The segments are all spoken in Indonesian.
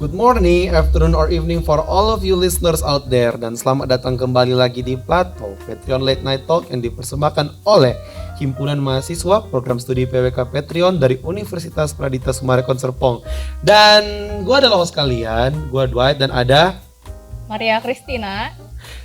Good morning, afternoon, or evening for all of you listeners out there. Dan selamat datang kembali lagi di Plato, Patreon Late Night Talk yang dipersembahkan oleh Himpunan Mahasiswa Program Studi PWK Patreon dari Universitas Pradita Sumarekon Serpong. Dan gue adalah host kalian, gue Dwight dan ada Maria Christina.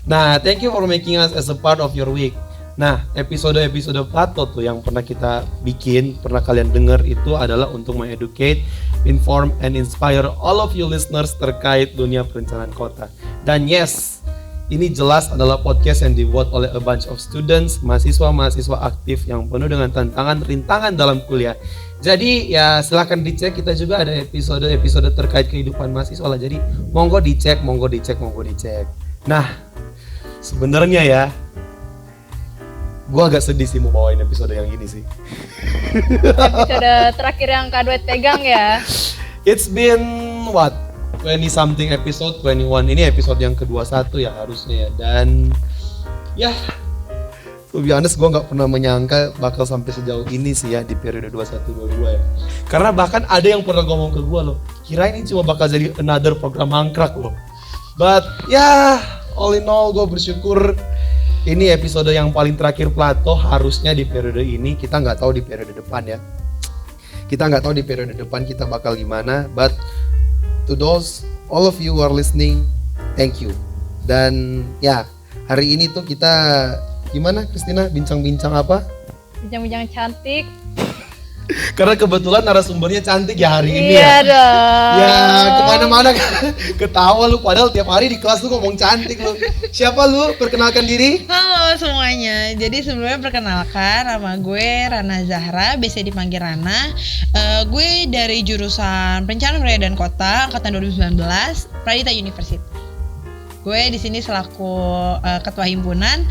Nah, thank you for making us as a part of your week. Nah, episode-episode Plato tuh yang pernah kita bikin, pernah kalian dengar itu adalah untuk mengeducate, inform, and inspire all of you listeners terkait dunia perencanaan kota. Dan yes, ini jelas adalah podcast yang dibuat oleh a bunch of students, mahasiswa-mahasiswa aktif yang penuh dengan tantangan, rintangan dalam kuliah. Jadi ya silahkan dicek, kita juga ada episode-episode terkait kehidupan mahasiswa lah. Jadi monggo dicek. Nah, sebenarnya ya, gue agak sedih sih mau bawain episode yang ini sih. Episode terakhir yang Kak Dwight pegang ya. It's been what? 20 something episode, 21. Ini episode yang ke-21 ya harusnya ya. Dan ya, to be honest gue gak pernah menyangka bakal sampai sejauh ini sih ya di periode 21-22 ya. Karena bahkan ada yang pernah ngomong ke gue loh, kirain ini cuma bakal jadi another program mangkrak loh. But ya, all in all gue bersyukur ini episode yang paling terakhir Plato. Harusnya di periode ini, kita nggak tahu di periode depan ya. Kita nggak tahu di periode depan kita bakal gimana. But to those all of you who are listening, thank you. Dan ya hari ini tuh kita gimana Christina? Bincang-bincang apa? Bincang-bincang cantik. Karena kebetulan narasumbernya cantik ya hari ini Iya ya. dong. Ya kemana-mana ketawa lu, padahal tiap hari di kelas lu ngomong cantik lu. Siapa lu? Perkenalkan diri. Halo semuanya, jadi sebelumnya perkenalkan nama gue Rana Zahra, biasa dipanggil Rana. Gue dari jurusan Perencanaan Wilayah dan Kota angkatan 2019, Pradita University. Gue di sini selaku ketua himpunan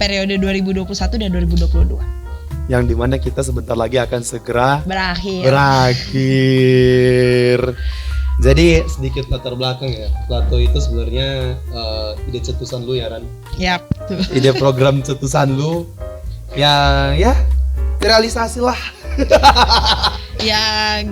periode 2021 dan 2022. Yang dimana kita sebentar lagi akan segera berakhir. Jadi sedikit latar belakang ya. Plato itu sebenarnya ide cetusan lu ya Ran. Yap. Ide program cetusan lu ya realisasi lah. Ya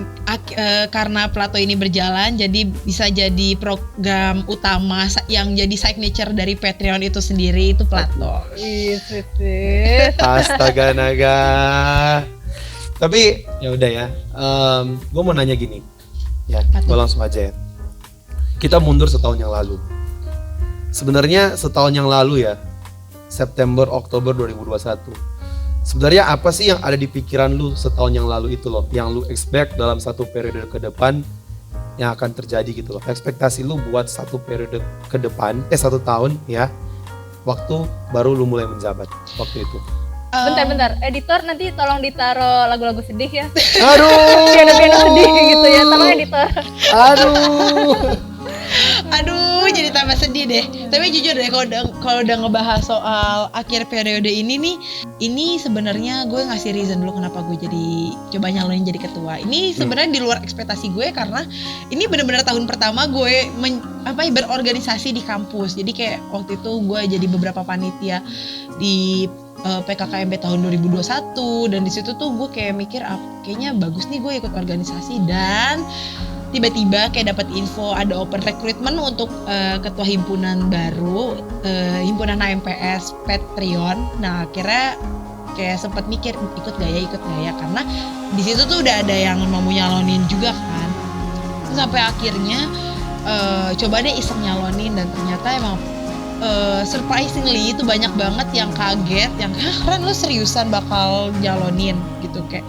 karena Plato ini berjalan, jadi bisa jadi program utama yang jadi signature dari Patreon itu sendiri itu Plato. Sweet. Astaga naga. Tapi ya udah ya. Gue mau nanya gini. Ya, gue langsung aja ya. Kita mundur setahun yang lalu. Sebenarnya setahun yang lalu ya, September Oktober 2021. Sebenarnya apa sih yang ada di pikiran lu setahun yang lalu itu loh, yang lu expect dalam satu periode ke depan yang akan terjadi gitu loh. Ekspektasi lu buat satu periode ke depan, 1 tahun ya, waktu baru lu mulai menjabat waktu itu. Bentar, editor nanti tolong ditaruh lagu-lagu sedih ya. Aduh. Piano-piano sedih gitu ya, tolong editor. Aduh, jadi tambah sedih deh. Tapi jujur deh, kalau udah ngebahas soal akhir periode ini nih, ini sebenarnya gue ngasih reason dulu kenapa gue jadi coba nyalonin jadi ketua. Ini sebenarnya di luar ekspektasi gue karena ini benar-benar tahun pertama gue berorganisasi di kampus. Jadi kayak waktu itu gue jadi beberapa panitia di PKKMB tahun 2021 dan di situ tuh gue kayak mikir kayaknya bagus nih gue ikut organisasi, dan tiba-tiba kayak dapat info ada open recruitment untuk ketua himpunan baru, himpunan HMPS Patreon. Nah akhirnya kayak sempat mikir ikut gak ya karena di situ tuh udah ada yang mau nyalonin juga kan. Terus sampai akhirnya coba deh iseng nyalonin, dan ternyata emang surprisingly itu banyak banget yang kaget, yang Ran lo seriusan bakal nyalonin gitu. Kayak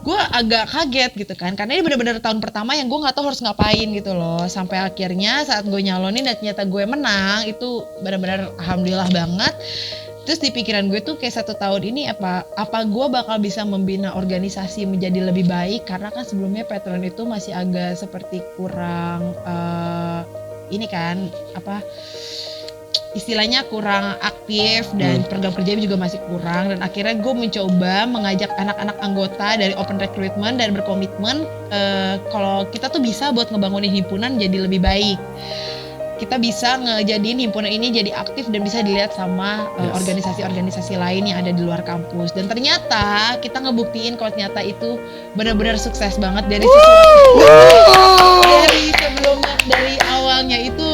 gue agak kaget gitu kan, karena ini benar-benar tahun pertama yang gue nggak tahu harus ngapain gitu loh. Sampai akhirnya saat gue nyalonin dan ternyata gue menang, itu benar-benar alhamdulillah banget. Terus di pikiran gue tuh kayak 1 tahun ini apa gue bakal bisa membina organisasi menjadi lebih baik, karena kan sebelumnya Patreon itu masih agak seperti kurang ini kan istilahnya kurang aktif, dan program kerjanya juga masih kurang. Dan akhirnya gue mencoba mengajak anak-anak anggota dari open recruitment dan berkomitmen kalau kita tuh bisa buat ngebangunin himpunan jadi lebih baik. kita bisa ngejadiin himpunan ini jadi aktif dan bisa dilihat sama organisasi-organisasi lain yang ada di luar kampus. Dan ternyata kita ngebuktiin kalau ternyata itu benar-benar sukses banget dari sebelumnya, dari awalnya itu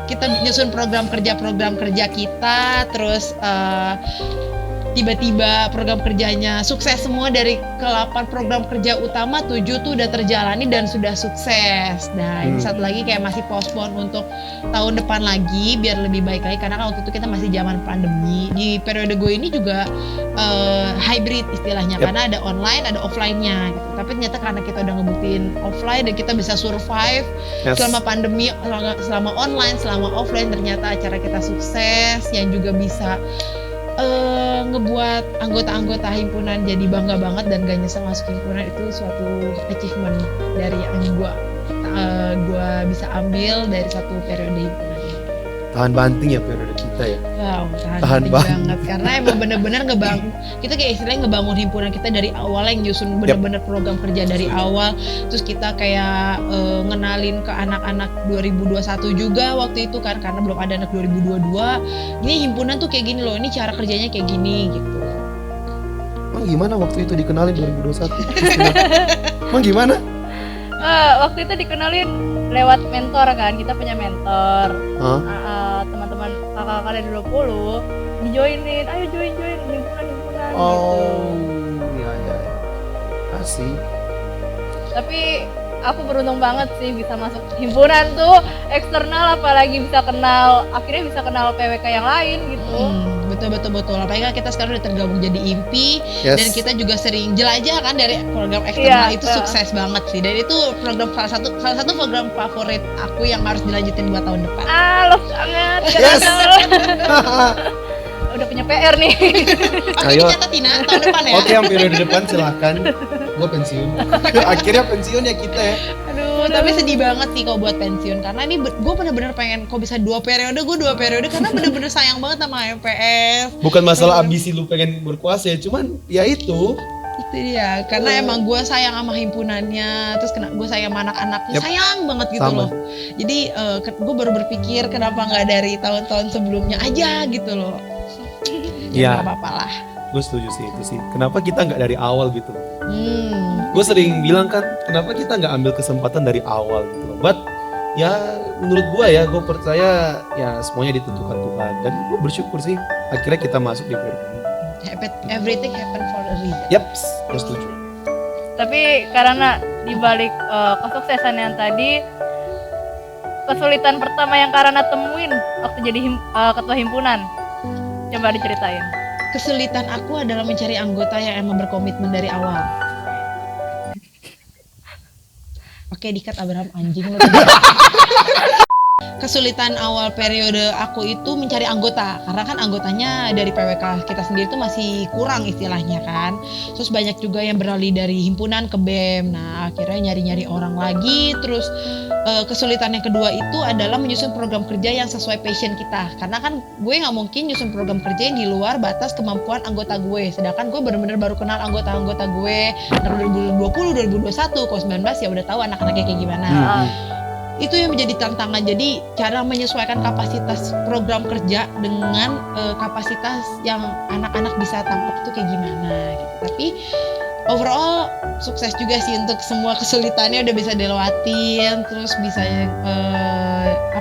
kita nyusun program kerja kita, terus tiba-tiba program kerjanya sukses semua. Dari ke-8 program kerja utama 7 tuh udah terjalani dan sudah sukses. Nah ini satu lagi kayak masih postpone untuk tahun depan lagi biar lebih baik lagi, karena kan waktu itu kita masih zaman pandemi. Di periode gue ini juga hybrid istilahnya, karena ada online ada offline-nya gitu. Tapi ternyata karena kita udah ngebuktiin offline dan kita bisa survive selama pandemi, selama online, selama offline, ternyata acara kita sukses yang juga bisa ngebuat anggota-anggota himpunan jadi bangga banget dan gak nyesel masuk himpunan. Itu suatu achievement dari yang gue bisa ambil dari satu periode himpunan ini. Tahan banting ya periode kita ya. Wow, tahan banting banget karena emang bener-bener ngebangun, kita kayak istilahnya ngebangun himpunan kita dari awal, yang nyusun bener-bener program kerja dari awal. Terus kita kayak ngenalin ke anak-anak 2021 juga waktu itu kan, karena belum ada anak 2022. Ini himpunan tuh kayak gini loh, ini cara kerjanya kayak gini gitu. Emang gimana waktu itu dikenalin 2021? Emang gimana? Waktu itu dikenalin lewat mentor kan, kita punya mentor. Teman-teman kakak-kakak dari 20 dijoinin, ayo join himpunan Oh, iya. Asik. Tapi aku beruntung banget sih bisa masuk himpunan tuh eksternal, apalagi akhirnya bisa kenal PWK yang lain gitu. Betul. Apalagi kan kita sekarang udah tergabung jadi IMPI, dan kita juga sering jelajah kan dari program eksternal. Itu sukses banget sih, dan itu program salah satu program favorit aku yang harus dilanjutin buat tahun depan. Love banget. Udah punya PR nih. Oke, dicatat Tina, tahun depan ya. Oke, yang periode depan silahkan. Gue pensiun. Akhirnya pensiun ya kita ya. Aduh, tapi sedih banget sih kalau buat pensiun, karena ini gue bener-bener pengen kok bisa 2 periode karena bener-bener sayang banget sama MPS. Bukan masalah ambisi lu pengen berkuasa ya, cuman ya itu dia, karena emang gue sayang sama himpunannya, terus gue sayang sama anak-anaknya, sayang banget gitu loh. Jadi gue baru berpikir kenapa nggak dari tahun-tahun sebelumnya aja gitu loh. Ya nggak apa-apa lah. Gue setuju sih itu sih. Kenapa kita nggak dari awal gitu? Gue sering bilang kan, kenapa kita nggak ambil kesempatan dari awal gitu loh. But ya menurut gue ya, gue percaya ya semuanya ditentukan Tuhan, dan gue bersyukur sih akhirnya kita masuk di periode ini. Everything happen for a reason. Yaps, gue setuju. Tapi karena dibalik kesuksesan yang tadi, kesulitan pertama yang Karana temuin waktu jadi ketua himpunan, coba diceritain. Kesulitan aku adalah mencari anggota yang emang berkomitmen dari awal. Oke, dikat Abraham, anjing lu. Kesulitan awal periode aku itu mencari anggota, karena kan anggotanya dari PWK kita sendiri tuh masih kurang istilahnya kan. Terus banyak juga yang beralih dari himpunan ke BEM. Nah akhirnya nyari-nyari orang lagi. Terus kesulitan yang kedua itu adalah menyusun program kerja yang sesuai passion kita, karena kan gue nggak mungkin nyusun program kerja yang di luar batas kemampuan anggota gue. Sedangkan gue benar-benar baru kenal anggota-anggota gue dari 2020, 2021, kalau 19 ya udah tahu anak-anaknya kayak gimana. Itu yang menjadi tantangan. Jadi cara menyesuaikan kapasitas program kerja dengan kapasitas yang anak-anak bisa tangkap itu kayak gimana gitu. Tapi overall sukses juga sih untuk semua kesulitannya udah bisa dilewatin, terus bisa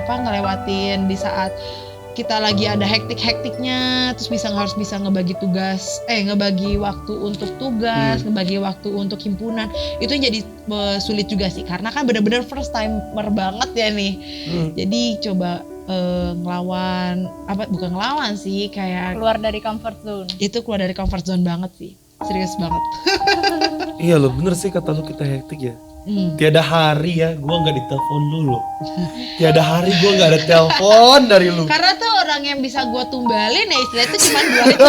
ngelewatin di saat kita lagi ada hektik-hektiknya, terus harus bisa ngebagi waktu untuk tugas, ngebagi waktu untuk himpunan. Itu yang jadi sulit juga sih, karena kan benar-benar first timer banget ya nih. Jadi coba bukan ngelawan sih, kayak keluar dari comfort zone. Itu keluar dari comfort zone banget sih, serius banget. Iya lo bener sih kata lo, kita hektik ya. Tiada hari ya gue nggak ditelepon lu loh. Tiada hari gue nggak ada telepon dari lu. Karena tuh orang yang bisa gue tumbalin ya istilahnya itu cuma 2 itu.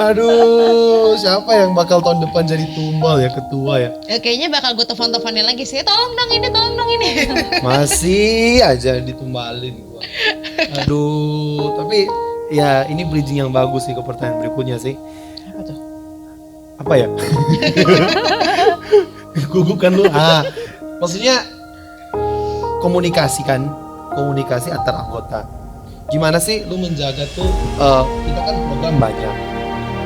Aduh, siapa yang bakal tahun depan jadi tumbal ya, ketua ya? Kayaknya bakal gue telepon-teleponin lagi sih. Tolong dong ini. Masih aja ditumbalin gue. Aduh, tapi ya ini bridging yang bagus sih ke pertanyaan berikutnya sih. Apa tuh? Apa ya? Gugup kan lu? Maksudnya komunikasi antar anggota. Gimana sih lu menjaga tuh, kita kan program banyak,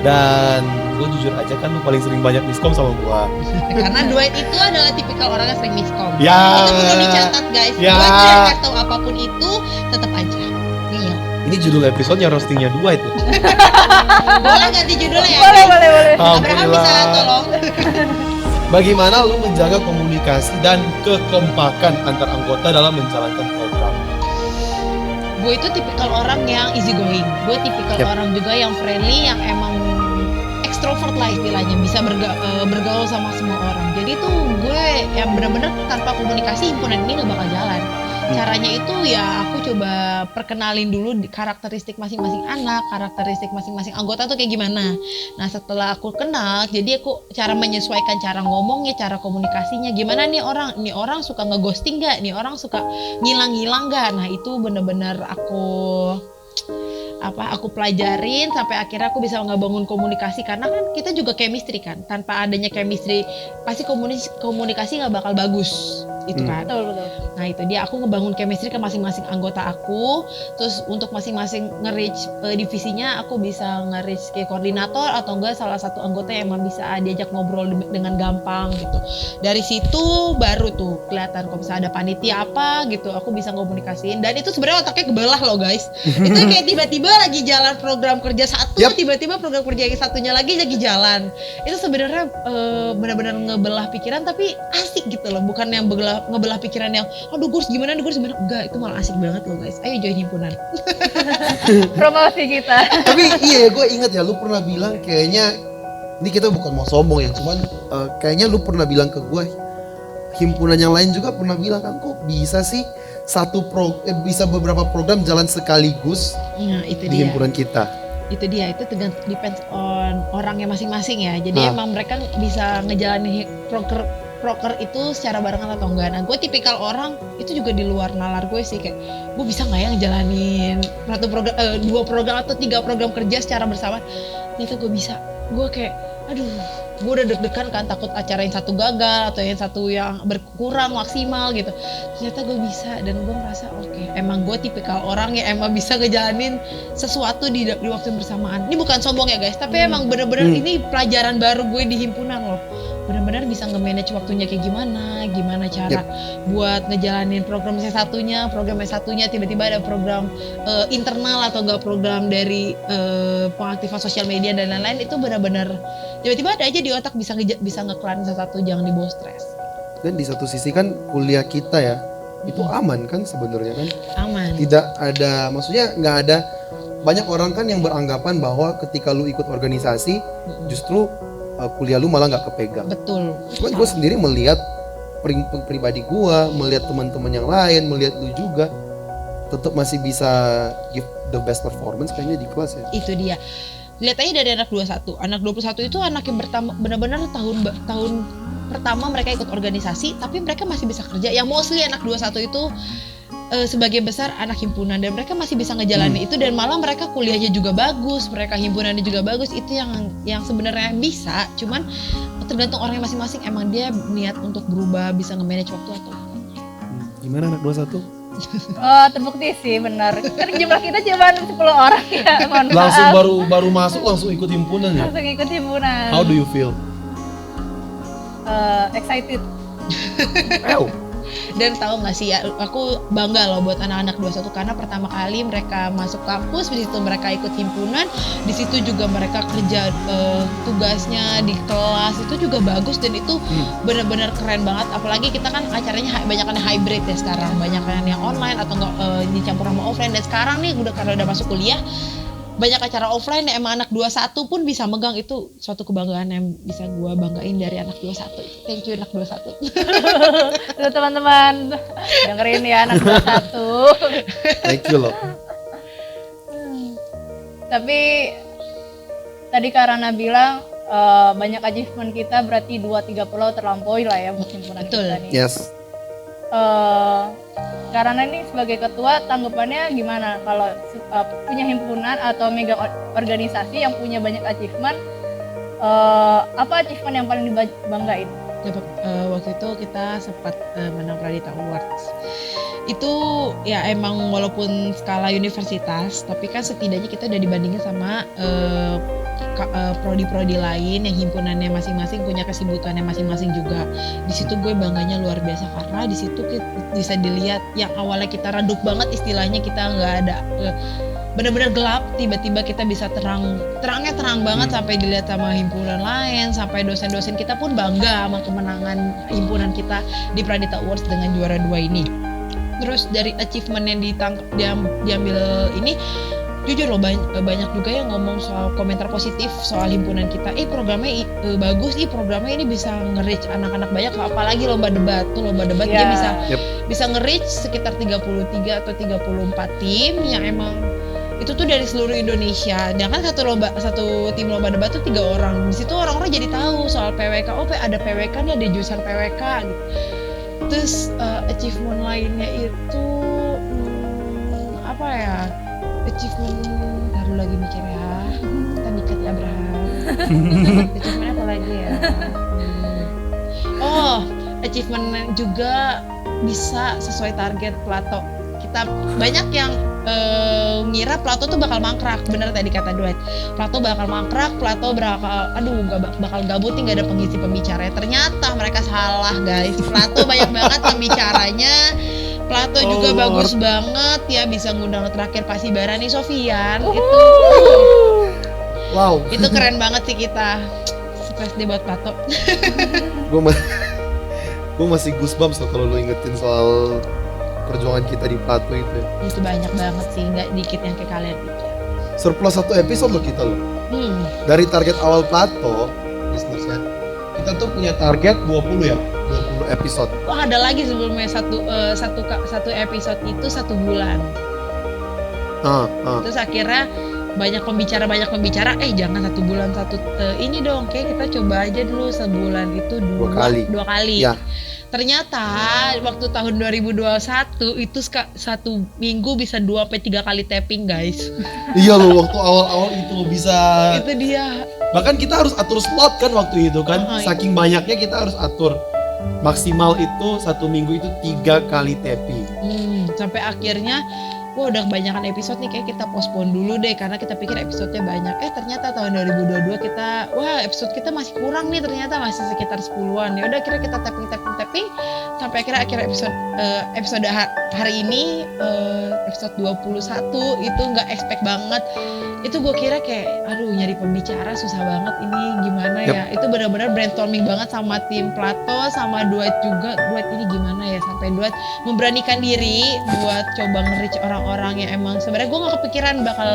dan gue jujur aja kan lu paling sering banyak miskom sama gua. Karena Dwight itu adalah tipikal orang yang sering miskom. Ya. Itu perlu dicatat guys. Ya. Dwight tidak tahu apapun itu, tetap aja. Iya. Ini judul episodenya roastingnya dua itu. Boleh ganti judulnya ya? Boleh, guys? boleh, boleh. Abraham bisa tolong. Bagaimana lu menjaga komunikasi dan kekompakan antar anggota dalam menjalankan program? Gue itu tipikal orang yang easy going. Gue tipikal Yep. orang juga yang friendly, yang emang extrovert lah istilahnya, bisa bergaul sama semua orang. Jadi tuh gue yang bener-bener tanpa komunikasi himpunan ini gak bakal jalan. Caranya itu ya aku coba perkenalin dulu karakteristik masing-masing anak, karakteristik masing-masing anggota tuh kayak gimana. Nah setelah aku kenal, jadi aku cara menyesuaikan cara ngomongnya, cara komunikasinya. Gimana nih orang suka ngeghosting gak? Nih orang suka ngilang-ngilang gak? Nah itu bener-bener aku pelajarin sampai akhirnya aku bisa ngebangun komunikasi, karena kan kita juga chemistry kan, tanpa adanya chemistry pasti komunikasi nggak bakal bagus itu kan. Betul, betul. Nah itu dia, aku ngebangun chemistry ke masing-masing anggota aku, terus untuk masing-masing nge-reach divisinya aku bisa nge-reach ke koordinator atau enggak salah satu anggota yang emang bisa diajak ngobrol dengan gampang gitu. Dari situ baru tuh kelihatan kalau misalnya ada panitia apa gitu, aku bisa komunikasiin. Dan itu sebenarnya otaknya kebelah loh guys. Itu kayak tiba-tiba lagi jalan program kerja satu, Yap. tiba-tiba program kerja yang satunya lagi jalan. Itu sebenarnya benar-benar ngebelah pikiran, tapi asik gitu loh, bukan yang ngebelah pikiran yang aduh gue harus gimana, enggak, itu malah asik banget loh guys. Ayo join himpunan. Promosi kita. Tapi iya, gue ingat ya, lu pernah bilang kayaknya, ini kita bukan mau sombong ya, cuman kayaknya lu pernah bilang ke gue, himpunan yang lain juga pernah bilang kan, kok bisa sih bisa beberapa program jalan sekaligus Nah itu di dia. himpunan kita. Itu dia, itu depends on orangnya masing-masing ya. Jadi Nah. emang mereka bisa ngejalanin proker itu secara barengan atau enggak. Nah gue tipikal orang itu juga di luar nalar gue sih, kayak gue bisa nggak ya ngejalanin satu program, 2 program atau 3 program kerja secara bersama. Ternyata gue bisa. Gue kayak aduh, gue udah deg-degan kan, takut acara yang satu gagal atau yang satu yang berkurang maksimal gitu. Ternyata gue bisa, dan gue ngerasa oke, emang gue tipikal orang yang emang bisa ngejalanin sesuatu di waktu yang bersamaan. Ini bukan sombong ya guys, tapi emang bener-bener ini pelajaran baru gue di himpunan loh. Bener-bener bisa nge-manage waktunya kayak gimana cara buat ngejalanin program program satunya tiba-tiba ada program internal atau enggak program dari pengaktifan sosial media dan lain-lain. Itu benar-benar tiba-tiba ada aja di otak, bisa ngekelarin satu, jangan dibawa stres. Dan di satu sisi kan kuliah kita ya, itu aman kan sebenarnya kan. Aman. Tidak ada, maksudnya nggak ada, banyak orang kan yang beranggapan bahwa ketika lu ikut organisasi justru kuliah lu malah nggak kepegang. Betul. Cuman gue sendiri melihat pribadi gue, melihat teman-teman yang lain, melihat lu juga tetap masih bisa give the best performance kayaknya di kelas ya. Itu dia. Lihat aja dari anak 21. Anak 21 itu anak yang benar-benar tahun pertama mereka ikut organisasi, tapi mereka masih bisa kerja. Yang mostly anak 21 itu sebagian besar anak himpunan, dan mereka masih bisa ngejalanin itu, dan malah mereka kuliahnya juga bagus, mereka himpunannya juga bagus. Itu yang sebenarnya bisa, cuman tergantung orangnya masing-masing, emang dia niat untuk berubah, bisa nge-manage waktu atau enggak. Gimana anak 21? Oh, terbukti sih benar. Kan jumlah kita cuma 10 orang ya. Mohon Langsung maaf. baru masuk langsung ikut himpunan ya? Langsung ikut himpunan. How do you feel? Excited. Dan tahu nggak sih ya, aku bangga loh buat anak-anak 21 karena pertama kali mereka masuk kampus, di situ mereka ikut himpunan, di situ juga mereka kerja tugasnya di kelas itu juga bagus, dan itu benar-benar keren banget. Apalagi kita kan acaranya banyak hybrid ya sekarang, banyak yang online atau enggak dicampur sama offline. Dan sekarang nih karena udah masuk kuliah, banyak acara offline yang emang anak 21 pun bisa megang. Itu suatu kebanggaan yang bisa gue banggain dari anak 21. Thank you anak 21. Tuh teman-teman, dengerin ya anak 21. Thank you loh. Tapi tadi Karana bilang banyak achievement kita, berarti 2-3 pulau terlampaui lah ya buat himpunan Betul. kita nih. Yes. Karena ini sebagai ketua, tanggapannya gimana kalau punya himpunan atau mega organisasi yang punya banyak achievement, apa achievement yang paling dibanggain? Waktu itu kita sempat menang Pradita Awards. itu ya emang walaupun skala universitas, tapi kan setidaknya kita udah dibandingin sama prodi-prodi lain yang himpunannya masing-masing punya kesibukannya masing-masing juga. Di situ gue bangganya luar biasa karena di situ bisa dilihat yang awalnya kita redup banget istilahnya, kita nggak ada benar-benar gelap, tiba-tiba kita bisa terangnya terang banget sampai dilihat sama himpunan lain, sampai dosen-dosen kita pun bangga sama kemenangan himpunan kita di Pradita Awards dengan juara 2 ini. Terus dari achievement yang diambil ini, jujur loh banyak juga yang ngomong soal komentar positif soal himpunan kita. Programnya bagus, programnya ini bisa nge-reach anak-anak banyak, apalagi lomba debat dia bisa nge-reach sekitar 33 atau 34 tim yang emang itu tuh dari seluruh Indonesia. Dan kan satu tim lomba debat tuh 3 orang. Di situ orang-orang jadi tahu soal PWK. Ada PWK nih, ada jurusan PWK gitu. Terus achievement lainnya itu apa ya? Achievement, taruh lagi mikir ya. Kita mikir ya Abraham. Achievement apa lagi ya? Achievement juga bisa sesuai target Plato. Kita banyak yang ngira Plato tuh bakal mangkrak, bener tadi kata Duet. Plato bakal mangkrak, Plato bakal gabut nih, gak ada pengisi pembicaranya. Ternyata mereka salah guys. Plato banyak banget pembicaranya. Plato juga bagus banget ya, bisa ngundang terakhir Pasibarani Sofian. Wow. Itu keren banget sih kita. Sukses deh buat Plato. Gue masih goosebumps kalau lu ingetin soal perjuangan kita di Plato itu. Itu banyak banget sih, nggak dikit yang kayak kalian pikir. Surplus 1 episode loh kita loh. Dari target awal Plato, listeners ya, kita tuh punya target 20 episode. Wah, ada lagi sebelumnya satu episode itu 1 bulan. Terus akhirnya banyak pembicara jangan 1 bulan ini dong, kayak kita coba aja dulu sebulan itu dua kali. Ya. Ternyata waktu tahun 2021 itu 1 minggu bisa 2-3 kali tapping guys. Iya loh, waktu awal-awal itu bisa. Itu dia. Bahkan kita harus atur slot kan waktu itu kan. Saking banyaknya kita harus atur. Maksimal itu 1 minggu itu 3 kali tapping. Sampai akhirnya udah kebanyakan episode nih, kayak kita postpone dulu deh karena kita pikir episodenya banyak. Ternyata tahun 2022 episode kita masih kurang nih, ternyata masih sekitar 10-an. Ya udah akhirnya kita tapping sampai akhirnya episode hari ini episode 21 itu nggak expect banget. Itu gue kira kayak nyari pembicara susah banget, ini gimana ya. Itu benar-benar brainstorming banget sama tim Plato sama Duet juga. Duet ini gimana ya, sampai Duet memberanikan diri buat coba nge-reach orang-orang yang emang sebenarnya gue nggak kepikiran bakal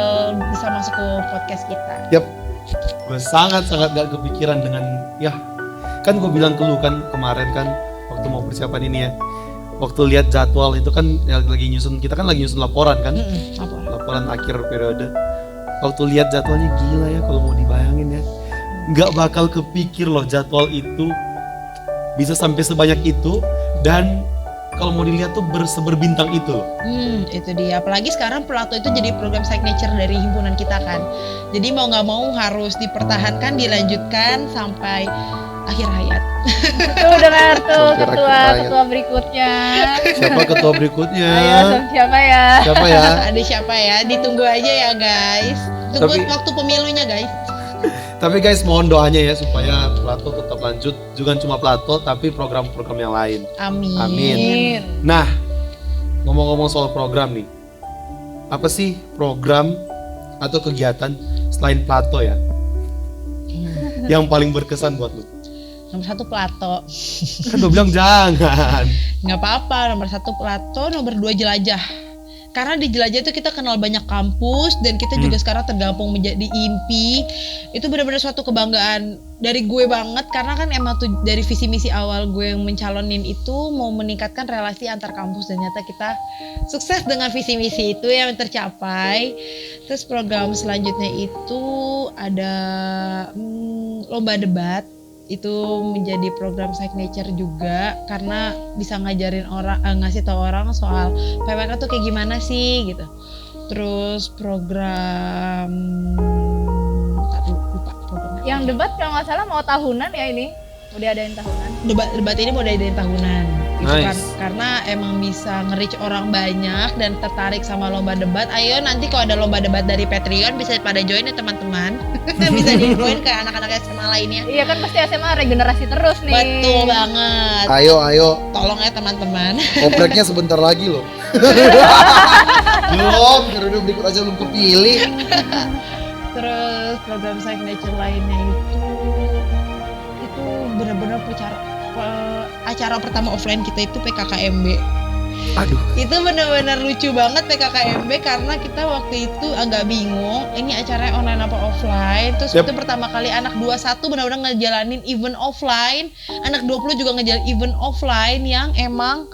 bisa masuk ke podcast kita. Gue sangat-sangat gak kepikiran dengan kan gue bilang ke lu kan kemarin kan waktu mau persiapan ini ya, waktu lihat jadwal itu kan lagi nyusun laporan kan, laporan akhir periode. Waktu lihat jadwalnya gila ya, kalau mau dibayangin ya, nggak bakal kepikir loh jadwal itu bisa sampai sebanyak itu, dan kalau mau dilihat tuh berbintang itu loh. Itu dia. Apalagi sekarang Plato itu jadi program signature dari himpunan kita kan. Jadi mau nggak mau harus dipertahankan, dilanjutkan sampai akhir hayat. Tuh dengar tuh ketua berikutnya. Siapa ketua berikutnya? Ayo, siapa ya? Ada siapa ya? Ditunggu aja ya guys. Tunggu waktu pemilunya guys. Tapi guys, mohon doanya ya supaya Plato tetap lanjut. Juga cuma Plato, tapi program-program yang lain. Amin. Nah, ngomong-ngomong soal program nih, apa sih program atau kegiatan selain Plato ya yang paling berkesan buat lu? Nomor 1 Plato. Kan gue bilang jangan. Nggak apa-apa, nomor 1 Plato, nomor 2 Jelajah. Karena di Jelajah itu kita kenal banyak kampus, dan kita juga sekarang tergabung menjadi IMPI. Itu benar-benar suatu kebanggaan dari gue banget, karena kan emang tuh dari visi misi awal gue yang mencalonin itu mau meningkatkan relasi antar kampus, dan ternyata kita sukses dengan visi misi itu yang tercapai. Terus program selanjutnya itu ada lomba debat. Itu menjadi program signature juga karena bisa ngajarin orang, ngasih tahu orang soal PWK tuh kayak gimana sih gitu. Terus program lupa programnya. Yang debat kalau nggak salah mau tahunan ya ini. Mau diadain tahunan. Debat ini mau diadain tahunan gitu Nice. kan, karena emang bisa nge-reach orang banyak dan tertarik sama lomba debat. Ayo nanti kalau ada lomba debat dari Patreon bisa pada join ya teman-teman. Bisa di-join ke anak-anak SMA lainnya. Iya kan pasti SMA regenerasi terus nih. Betul banget. Ayo, Tolong ya teman-teman. opreknya sebentar lagi loh. Belum, periode berikut aja belum kepilih. Terus program signature lainnya itu benar-benar acara pertama offline kita itu PKKMB. Aduh. Itu benar-benar lucu banget PKKMB karena kita waktu itu agak bingung ini acaranya online apa offline. Terus Yep. itu pertama kali anak 21 benar-benar ngejalanin event offline, anak 20 juga ngejalanin event offline yang emang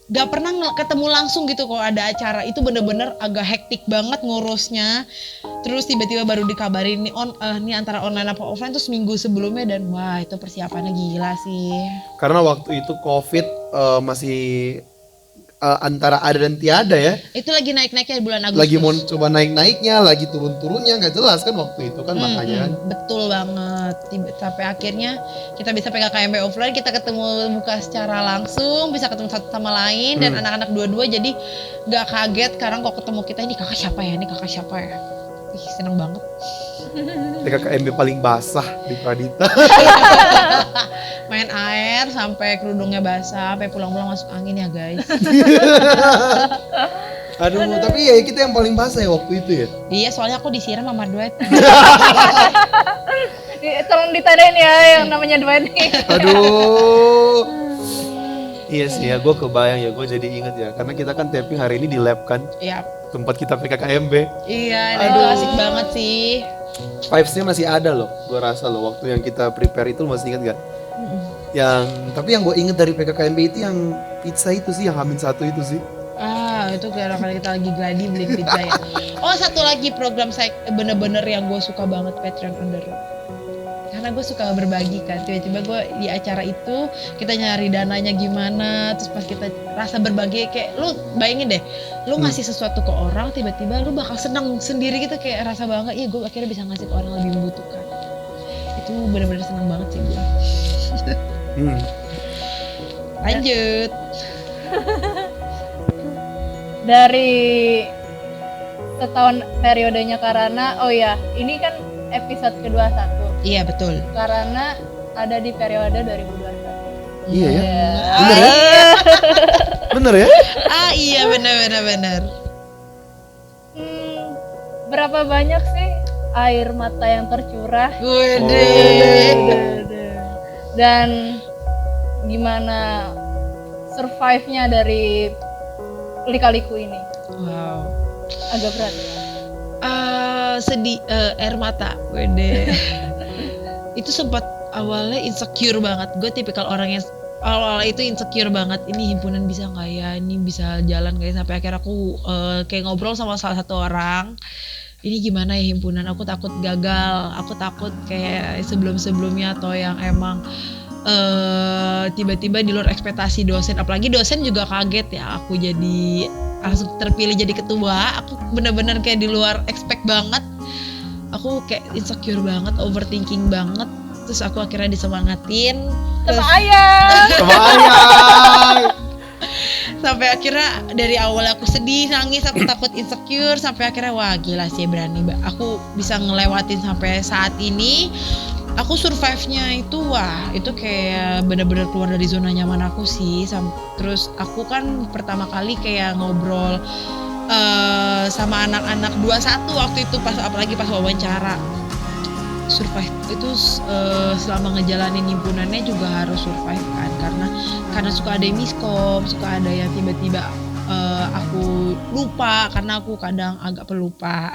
gak pernah ketemu langsung gitu kalau ada acara. Itu bener-bener agak hektik banget ngurusnya. Terus tiba-tiba baru dikabarin nih antara online apa offline tuh seminggu sebelumnya, dan wah itu persiapannya gila sih. Karena waktu itu COVID masih antara ada dan tiada ya. Itu lagi naik-naiknya di bulan Agustus. Lagi mau coba naik-naiknya, lagi turun-turunnya, nggak jelas kan waktu itu kan makanya kan. Betul banget. Sampai akhirnya kita bisa PKKMB offline, kita ketemu muka secara langsung, bisa ketemu satu sama lain, dan anak-anak dua-dua jadi nggak kaget sekarang kok ketemu kita, ini kakak siapa ya, ini kakak siapa ya. Ih, seneng banget. PKKMB paling basah di Pradita. Main air sampai kerudungnya basah, sampai pulang-pulang masuk angin ya guys. Aduh, tapi ya kita yang paling basah ya waktu itu ya. Iya, soalnya aku disiram sama duet. Tolong ditandain ya yang namanya dua ini. Aduh. Iya sih ya, gue kebayang ya, gue jadi inget ya. Karena kita kan tapping hari ini di lab kan, Iya. tempat kita PKKMB. Iya, dan itu asik banget sih. Vibes-nya masih ada loh, gue rasa loh. Waktu yang kita prepare itu masih inget gak? Tapi yang gue inget dari PKKMB itu yang pizza itu sih, yang H-1 itu sih. Itu karena kita lagi gladi beli pizza ya. Oh, satu lagi program saya bener-bener yang gue suka banget, Patreon on the road. Karena gue suka berbagi kan, tiba-tiba gue di acara itu kita nyari dananya gimana, terus pas kita rasa berbagi kayak lu bayangin deh, lu ngasih sesuatu ke orang, tiba-tiba lu bakal senang sendiri gitu, kayak rasa bangga, iya gue akhirnya bisa ngasih ke orang yang lebih membutuhkan. Itu bener-bener senang banget sih gue. Lanjut. Dari setahun periodenya Karana, oh ya ini kan episode ke-21. Iya betul. Karena ada di periode 2021. Iya ya? Bener ya? Bener ya? Iya benar. Berapa banyak sih air mata yang tercurah? Waduh. Dan gimana survive-nya dari lika-liku ini? Wow. Agak berat. Sedih, air mata. Wede. Itu sempat awalnya insecure banget. Gue tipikal orang yang awal itu insecure banget. Ini himpunan bisa nggak ya? Ini bisa jalan nggak ya? Sampai akhirnya aku kayak ngobrol sama salah satu orang. Ini gimana ya himpunan? Aku takut gagal. Aku takut kayak sebelum-sebelumnya atau yang emang tiba-tiba di luar ekspektasi dosen. Apalagi dosen juga kaget ya. Aku jadi langsung terpilih jadi ketua. Aku bener-bener kayak di luar expect banget. Aku kayak insecure banget, overthinking banget. Terus aku akhirnya disemangatin. Sama ayah. Sama ayah. Sampai akhirnya dari awal aku sedih, nangis, aku takut insecure. Sampai akhirnya wah gila sih berani. Aku bisa ngelewatin sampai saat ini. Aku survive-nya itu wah itu kayak bener-bener keluar dari zona nyaman aku sih. Terus aku kan pertama kali kayak ngobrol sama anak-anak 21 waktu itu, pas apalagi pas wawancara. Survive itu selama ngejalanin himpunannya juga harus survive kan, karena suka ada yang miskom, suka ada yang tiba-tiba aku lupa karena aku kadang agak pelupa.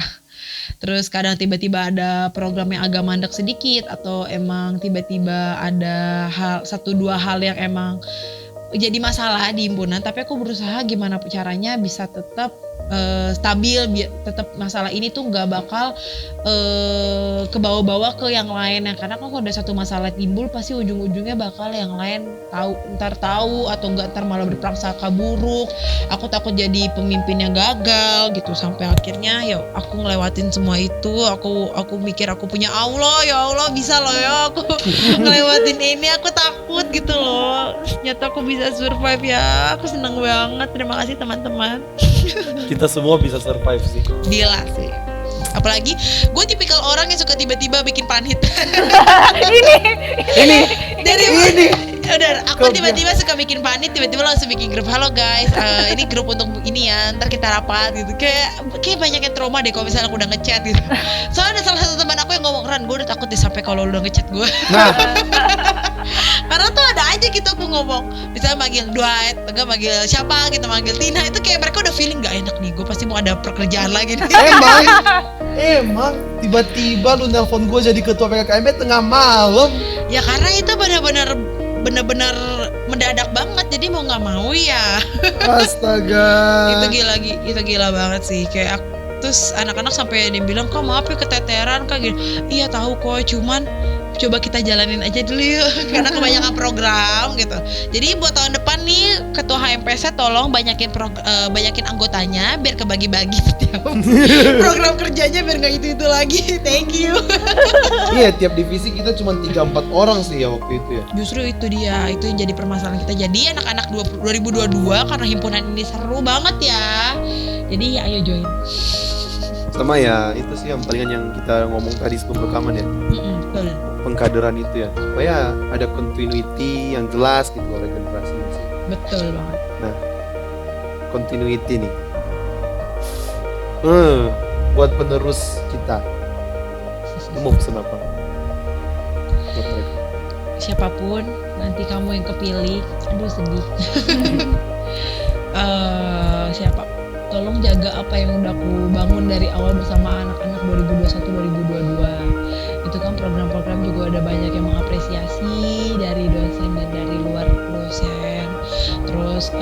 Terus kadang tiba-tiba ada program yang agak mandek sedikit, atau emang tiba-tiba ada satu dua hal yang emang jadi masalah di himpunan, tapi aku berusaha gimana caranya bisa tetap stabil, biar tetap masalah ini tuh nggak bakal ke bawah-bawah ke yang lain ya, karena kan kalau ada satu masalah timbul pasti ujung-ujungnya bakal yang lain tahu atau enggak ntar malah berprasangka buruk. Aku takut jadi pemimpin yang gagal gitu, sampai akhirnya ya aku ngelewatin semua itu. Aku mikir aku punya Allah, ya Allah bisa loh ya aku ngelewatin ini, aku takut gitu loh. Ternyata aku bisa survive ya, aku seneng banget. Terima kasih teman-teman. Kita semua bisa survive sih. Gila sih. Apalagi gue tipikal orang yang suka tiba-tiba bikin panit. Ini Udah, aku tiba-tiba suka bikin panit, tiba-tiba langsung bikin grup. Halo guys, ini grup untuk ini ya, ntar kita rapat gitu. Kayak banyak yang trauma deh kalau misalnya aku udah ngechat gitu. Soalnya ada salah satu teman aku yang ngomong, Ran, gue udah takut deh sampai kalau lu udah ngechat gue. Nah, Karena tuh ada aja gitu aku ngomong, misalnya manggil Dwight, enggak manggil siapa gitu, manggil Tina, itu kayak mereka udah feeling gak enak nih, gue pasti mau ada pekerjaan lagi nih. emang tiba-tiba lu nelpon gue jadi ketua PKKMB tengah malam. Ya karena itu benar-benar mendadak banget, jadi mau nggak mau ya. Astaga. itu gila banget sih, kayak terus anak-anak sampai dia bilang, kok maaf ya keteteran kak gitu. Iya tahu kok, cuman coba kita jalanin aja dulu yuk karena kebanyakan program gitu. Jadi buat tahun depan nih ketua HMPS tolong banyakin anggotanya biar kebagi-bagi setiap program kerjanya, biar nggak itu lagi. Thank you. Iya, tiap divisi kita cuma 3-4 orang sih ya waktu itu ya. Justru itu dia, itu yang jadi permasalahan kita. Jadi anak-anak 2022 karena himpunan ini seru banget ya. Jadi ya ayo join. Sama ya, itu sih yang palingan yang kita ngomong tadi sebelum rekaman ya. Betul. Pengkaderan itu ya, supaya ada continuity yang jelas gitu regenerasi sih. Betul banget. Nah, continuity nih. Buat penerus kita. Lu mau pesen apa? Buat mereka. Siapapun nanti kamu yang kepilih, aduh sedih. Siapa? Tolong jaga apa yang udah aku bangun dari awal bersama anak-anak 2021-2022. Itu kan program-program juga ada banyak yang mengapresiasi dari dosen dan dari luar dosen. Terus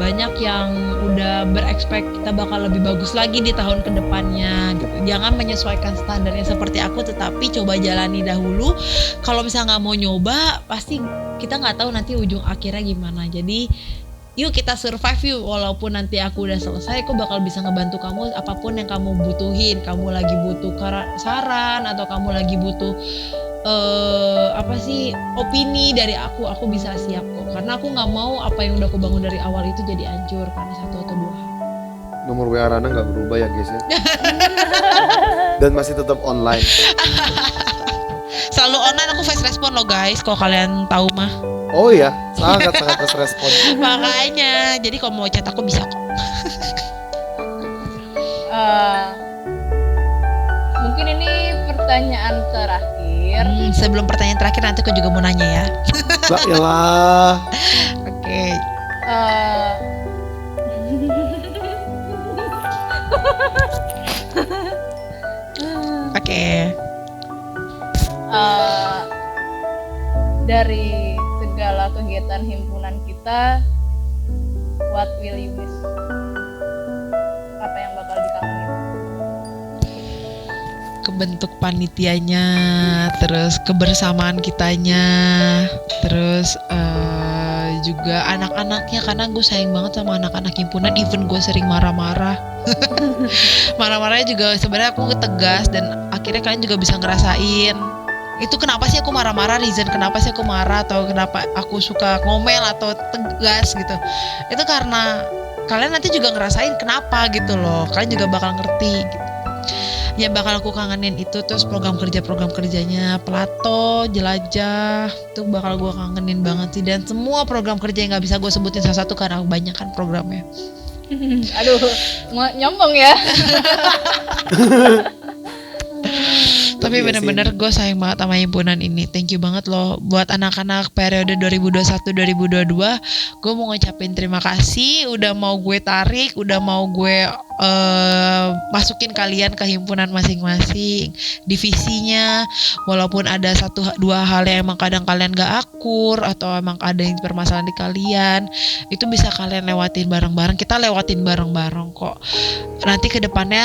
banyak yang udah berekspek kita bakal lebih bagus lagi di tahun kedepannya gitu. Jangan menyesuaikan standarnya seperti aku, tetapi coba jalani dahulu. Kalau misalnya nggak mau nyoba, pasti kita nggak tahu nanti ujung akhirnya gimana. Jadi yuk kita survive yuk, walaupun nanti aku udah selesai, aku bakal bisa ngebantu kamu apapun yang kamu butuhin. Kamu lagi butuh saran atau kamu lagi butuh opini dari aku bisa siap kok. Karena aku nggak mau apa yang udah aku bangun dari awal itu jadi hancur karena satu atau dua hal. Nomor WA Rana nggak berubah ya guys ya. Dan masih tetap online. Selalu online, aku fast respon loh guys, kalau kalian tahu mah. Oh iya, sangat respon. Makanya, jadi kalau mau chat aku bisa kok. Mungkin ini pertanyaan terakhir. Sebelum pertanyaan terakhir nanti aku juga mau nanya ya. Lah iyalah. Oke. Oke. Dari segala kegiatan himpunan kita, what will you miss? Apa yang bakal dikangenin? Kebentuk panitianya, terus kebersamaan kitanya, terus juga anak-anaknya, karena gue sayang banget sama anak-anak himpunan. Even gue sering marah-marah. Marah-marahnya juga sebenarnya aku tegas, dan akhirnya kalian juga bisa ngerasain itu kenapa sih aku marah-marah, reason kenapa sih aku marah atau kenapa aku suka ngomel atau tegas gitu. Itu karena kalian nanti juga ngerasain kenapa gitu loh. Kalian juga bakal ngerti gitu. Yang bakal aku kangenin itu terus program kerjanya Plato, Jelajah, itu bakal gue kangenin banget sih. Dan semua program kerja yang gak bisa gue sebutin satu-satu karena banyak kan programnya. Aduh, nyombong ya. Tapi bener-bener gue sayang banget sama himpunan ini. Thank you banget loh buat anak-anak periode 2021-2022. Gue mau ngucapin terima kasih udah mau gue tarik, udah mau gue masukin kalian ke himpunan masing-masing, divisinya, walaupun ada 1-2 hal yang emang kadang kalian gak akur atau emang ada yang permasalahan di kalian, itu bisa kalian lewatin bareng-bareng. Kita lewatin bareng-bareng kok. Nanti kedepannya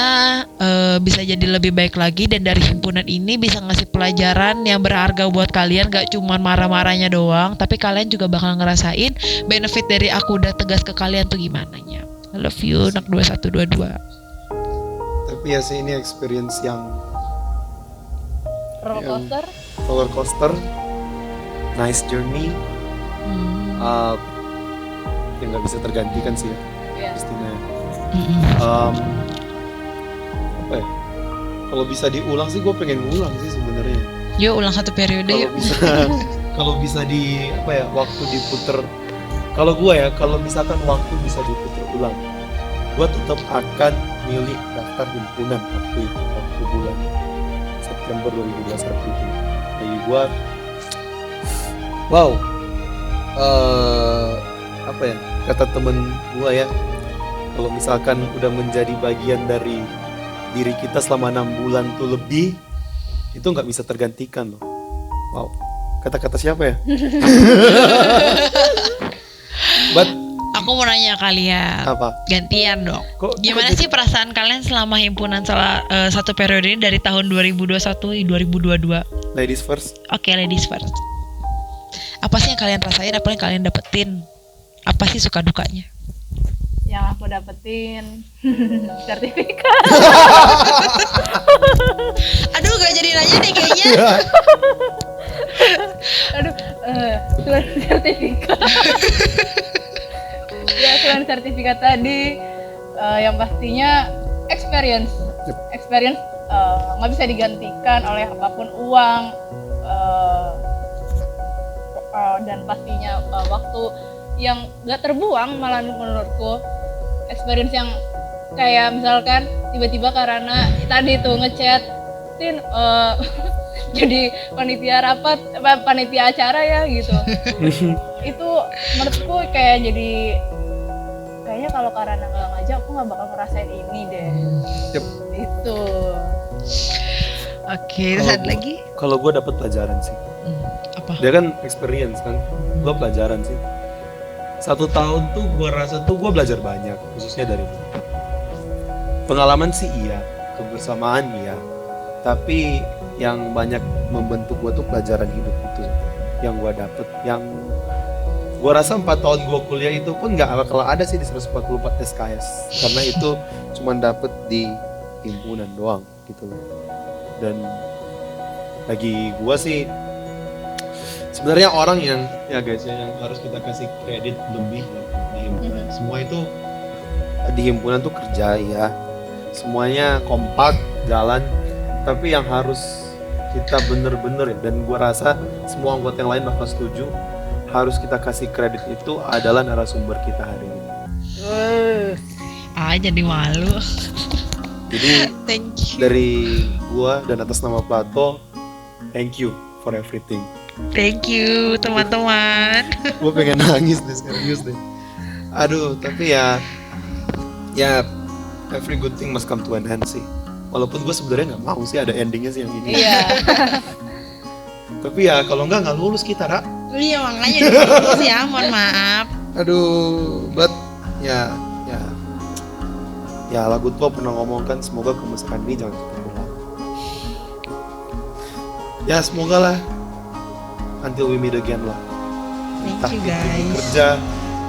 bisa jadi lebih baik lagi, dan dari himpunan ini bisa ngasih pelajaran yang berharga buat kalian, gak cuma marah-marahnya doang, tapi kalian juga bakal ngerasain benefit dari aku udah tegas ke kalian tuh gimana nya. I love you, anak 2122. Tapi ya sih ini experience yang Roller coaster. roller coaster, nice journey, yang nggak bisa tergantikan sih ya, Iya. pastinya. Apa ya? Kalau bisa diulang sih, gue pengen ngulang sih sebenarnya. Yuk ulang 1 periode Kalau yuk. bisa, kalau bisa di apa ya, waktu diputer. Kalau gue ya, kalau misalkan waktu bisa diputer ulang, gue tetap akan milih daftar himpunan waktu bulan September 2021 itu. Jadi gue, wow, apa ya, kata temen gue ya, kalau misalkan udah menjadi bagian dari diri kita selama 6 bulan tuh lebih, itu nggak bisa tergantikan loh. Wow, kata-kata siapa ya? But Aku mau nanya kalian, apa? gantian dong. Kok Gimana sih perasaan kalian selama himpunan 1 periode ini dari tahun 2021 ke 2022? Ladies first. Oke, ladies first. Apa sih yang kalian rasain? Apa yang kalian dapetin? Apa sih suka dukanya? Yang aku dapetin sertifikat. Aduh, gak jadi nanya deh kayaknya. Aduh, selain sertifikat. Ya, selain sertifikat tadi, yang pastinya experience. Yep. Experience nggak bisa digantikan oleh apapun uang, dan pastinya waktu yang nggak terbuang malah menurutku. Experience yang kayak misalkan tiba-tiba karena tadi tuh ngechat Tin jadi panitia rapat, panitia acara ya gitu. Itu menurutku kayak jadi kayaknya kalau karena nggak ngajak aku nggak bakal ngerasain ini deh. Yep. Itu. Oke, terus ada lagi? Kalau gue dapet pelajaran sih. Apa? Dia kan experience kan, gue pelajaran sih. 1 tahun tuh gue rasa tuh gue belajar banyak, khususnya dari pengalaman sih iya, kebersamaan iya, tapi yang banyak membentuk gue tuh pelajaran hidup itu yang gue dapet, yang gue rasa 4 tahun gue kuliah itu pun nggak bakal ada sih di 144 SKS, karena itu cuma dapet di himpunan doang gitu loh. Dan bagi gue sih sebenarnya orang yang ya guys ya, yang harus kita kasih kredit lebih di himpunan. Semua itu di himpunan tuh kerja ya, semuanya kompak jalan, tapi yang harus kita bener-bener ya, dan gua rasa semua anggota yang lain bakal setuju, harus kita kasih kredit itu adalah narasumber kita hari ini. Jadi malu. Jadi Thank you. dari gua dan atas nama Plato, thank you for everything. Thank you teman-teman. Gue pengen nangis deh, serius deh. Aduh, tapi ya every good thing must come to an end sih. Walaupun gue sebenarnya nggak mau sih ada endingnya sih yang ini. Iya. Tapi ya kalau nggak lulus kita, Ra. Iya, makanya ditulis ya, mohon maaf. Aduh, but ya lagu tua pernah ngomong kan, semoga kemesraan ini jangan terulang. Ya semoga lah, until we meet again lah. Entah Thank you itu di guys. kerja,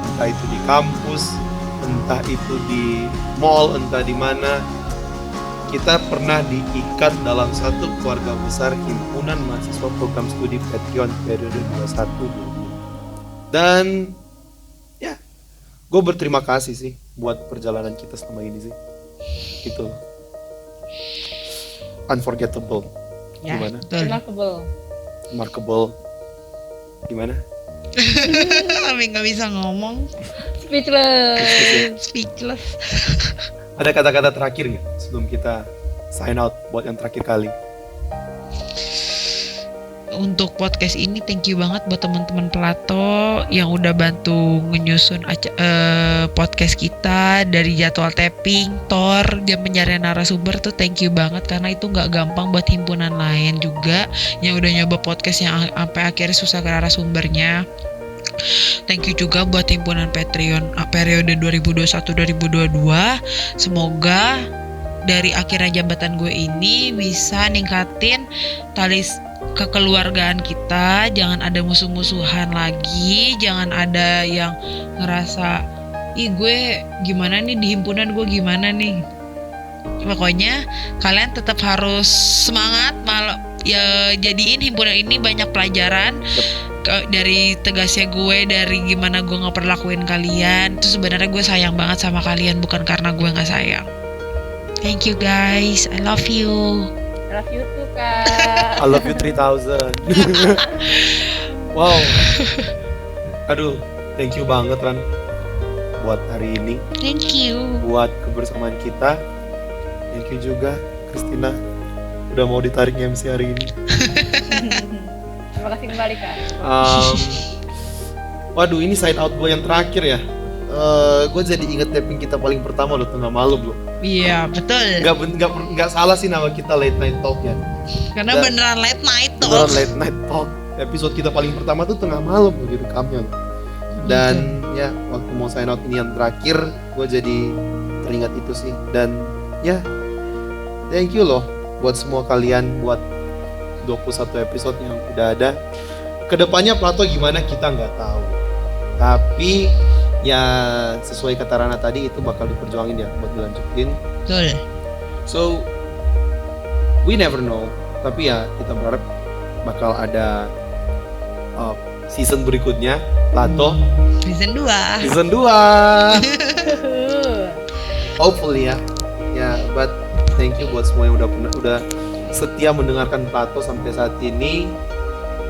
entah itu di kampus, entah itu di mall, entah di mana, kita pernah diikat dalam satu keluarga besar himpunan mahasiswa program studi Petion periode 21-22. Dan ya, gue berterima kasih sih buat perjalanan kita selama ini sih. Gitu. Unforgettable. Ya, Gimana? betul. Remarkable. Gimana? Tapi nggak bisa ngomong. Speechless. Ada kata-kata terakhir nggak sebelum kita sign out buat yang terakhir kali? untuk podcast ini thank you banget buat teman-teman Plato yang udah bantu menyusun podcast kita dari jadwal tapping, Tor, jam pencarian narasumber tuh thank you banget karena itu nggak gampang buat himpunan lain juga yang udah nyoba podcast yang sampai akhirnya susah ke narasumbernya. Thank you juga buat himpunan Patreon periode 2021-2022. Semoga dari akhirnya jabatan gue ini bisa ningkatin tali kekeluargaan kita, jangan ada musuh-musuhan lagi, jangan ada yang ngerasa ih gue gimana nih di himpunan gue gimana nih. Pokoknya kalian tetap harus semangat, ya jadiin himpunan ini banyak pelajaran. Dari tegasnya gue, dari gimana gue ngeperlakuin kalian, itu sebenarnya gue sayang banget sama kalian, bukan karena gue nggak sayang. Thank you guys, I love you. I love you too, Kak. I love you 3000. Wow. Aduh, thank you banget Ran buat hari ini, Thank you. buat kebersamaan kita. Thank you juga Christina udah mau ditarik MC hari ini. Terima kasih kembali, Kak. Waduh, ini side out gue yang terakhir ya. Gue jadi inget tapping kita paling pertama loh, tengah malam loh. Iya betul. Nggak salah sih nama kita Late Night Talk ya. Karena Dan- beneran late night tuh. Beneran Late Night Talk. Episode kita paling pertama tuh tengah malam loh direkamnya loh. Dan ya waktu mau sign out ini yang terakhir, gue jadi teringat itu sih. Dan ya thank you loh buat semua kalian, buat 21 episode yang udah ada. Kedepannya Plato gimana kita nggak tahu, tapi ya sesuai kata Rana tadi itu bakal diperjuangin ya buat dilanjutin. Betul. So we never know, tapi ya kita berharap bakal ada season berikutnya Plato Season 2. season 2. Hopefully ya. Ya, but thank you buat semua yang udah setia mendengarkan Plato sampai saat ini.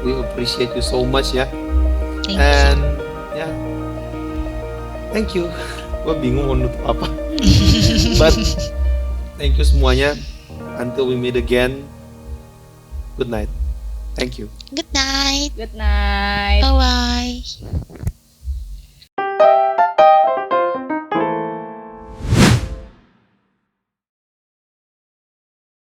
We appreciate you so much ya. Thank you. And ya, thank you. Gue bingung mau nutup apa. But thank you semuanya. Until we meet again. Good night. Thank you. Good night. Good night. Bye bye.